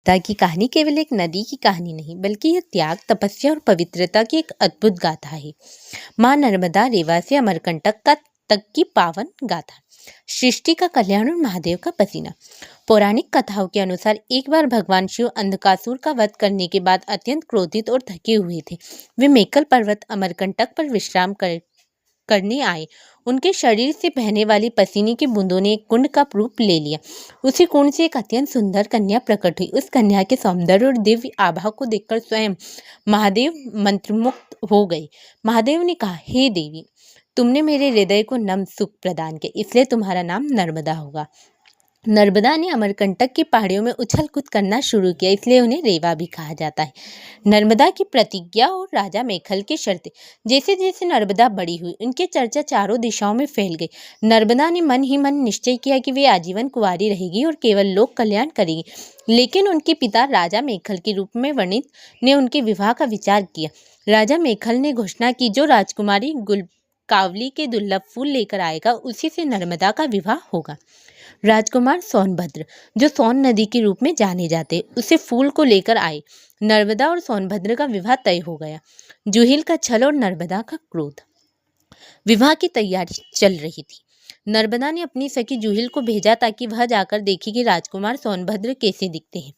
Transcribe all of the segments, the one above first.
की कहानी केवल एक नदी की कहानी नहीं, बल्कि यह त्याग, तपस्या और पवित्रता की एक अद्भुत गाथा है। माँ नर्मदा रेवा से अमरकंटक का तक की पावन गाथा। सृष्टि का कल्याण और महादेव का पसीना। पौराणिक कथाओं के अनुसार एक बार भगवान शिव अंधकासुर का वध करने के बाद अत्यंत क्रोधित और थके हुए थे। वे मेकल पर्वत अमरकंटक पर विश्राम करने आए। उनके शरीर से बहने वाली पसीने की बूंदों ने एक कुंड का रूप ले लिया। उसी कुंड से एक अत्यंत सुंदर कन्या प्रकट हुई। उस कन्या के सौंदर्य और दिव्य आभा को देखकर स्वयं महादेव मंत्रमुग्ध हो गए। महादेव ने कहा, हे देवी, तुमने मेरे हृदय को नम सुख प्रदान किया, इसलिए तुम्हारा नाम नर्मदा होगा। नर्मदा ने अमरकंटक की पहाड़ियों में उछल कूद करना शुरू किया, इसलिए उन्हें रेवा भी कहा जाता है। नर्मदा की प्रतिज्ञा और राजा मेखल की शर्तें। जैसे जैसे नर्मदा बड़ी हुई, उनकी चर्चा चारों दिशाओं में फैल गई। नर्मदा ने मन ही मन निश्चय किया कि वे आजीवन कुंवारी रहेगी और केवल लोक कल्याण करेगी। लेकिन उनके पिता राजा मेखल के रूप में वर्णित ने उनके विवाह का विचार किया। राजा मेखल ने घोषणा की, जो राजकुमारी गुलकावली के दुर्लभ फूल लेकर आएगा, उसी से नर्मदा का विवाह होगा। राजकुमार सोनभद्र, जो सोन नदी के रूप में जाने जाते, उसे फूल को लेकर आए। नर्मदा और सोनभद्र का विवाह तय हो गया। जूहिल का छल और नर्मदा का क्रोध। विवाह की तैयारी चल रही थी। नर्मदा ने अपनी सखी जूहिल को भेजा ताकि वह जाकर देखे कि राजकुमार सोनभद्र कैसे दिखते हैं।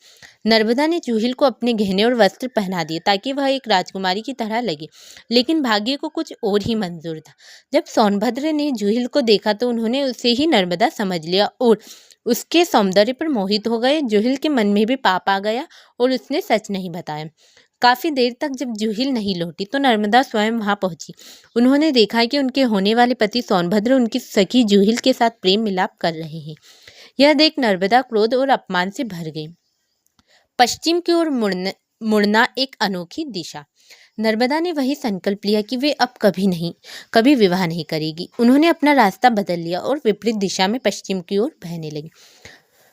नर्मदा ने जूहिल को अपने गहने और वस्त्र पहना दिए ताकि वह एक राजकुमारी की तरह लगे, लेकिन भाग्य को कुछ और ही मंजूर था। जब सोनभद्र ने जूहिल को देखा तो उन्होंने उसे ही नर्मदा समझ लिया और उसके सौंदर्य पर मोहित हो गए। जूहिल के मन में भी पाप आ गया और उसने सच नहीं बताया। काफी देर तक जब जूहिल नहीं लौटी तो नर्मदा स्वयं वहां पहुंची। उन्होंने देखा कि उनके होने वाले पति सोनभद्र उनकी सखी जूहिल के साथ प्रेम मिलाप कर रहे हैं। यह देख नर्मदा क्रोध और अपमान से भर गई। पश्चिम की ओर मुड़ना एक अनोखी दिशा। नर्मदा ने वही संकल्प लिया कि वे अब कभी विवाह नहीं करेगी। उन्होंने अपना रास्ता बदल लिया और विपरीत दिशा में पश्चिम की ओर बहने लगी।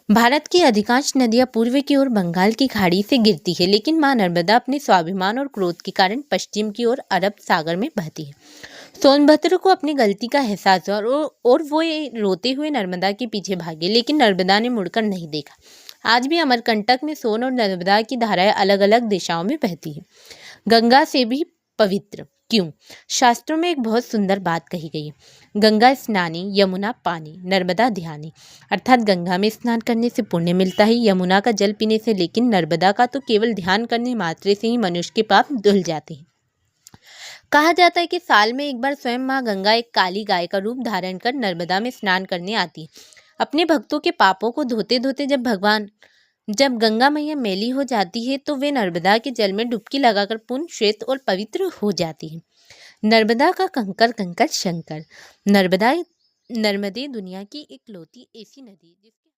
भारत की अधिकांश नदियां पूर्व की ओर बंगाल की खाड़ी से गिरती है, लेकिन मां नर्मदा अपने स्वाभिमान और क्रोध के कारण पश्चिम की ओर अरब सागर में बहती है। सोनभद्र को अपनी गलती का एहसास हुआ और वो रोते हुए नर्मदा के पीछे भागे, लेकिन नर्मदा ने मुड़कर नहीं देखा। आज भी अमरकंटक में सोन और नर्मदा की धाराएं अलग अलग दिशाओं में बहती है। गंगा से भी पवित्र क्यों? शास्त्रों में एक बहुत सुंदर बात कही गई है। गंगा स्नानी, यमुना पानी, नर्मदा ध्यानी। अर्थात गंगा में स्नान करने से पुण्य मिलता है, यमुना का जल पीने से, लेकिन नर्मदा का तो केवल ध्यान करने मात्र से ही मनुष्य के पाप धुल जाते हैं। कहा जाता है कि साल में एक बार स्वयं माँ गंगा एक काली गाय का रूप धारण कर नर्मदा में स्नान करने आती है। अपने भक्तों के पापों को धोते धोते जब गंगा मैया मैली हो जाती है तो वे नर्मदा के जल में डुबकी लगाकर पुण्य श्वेत और पवित्र हो जाती है। नर्मदा का कंकर कंकर शंकर। नर्मदे दुनिया की इकलौती ऐसी नदी जिसके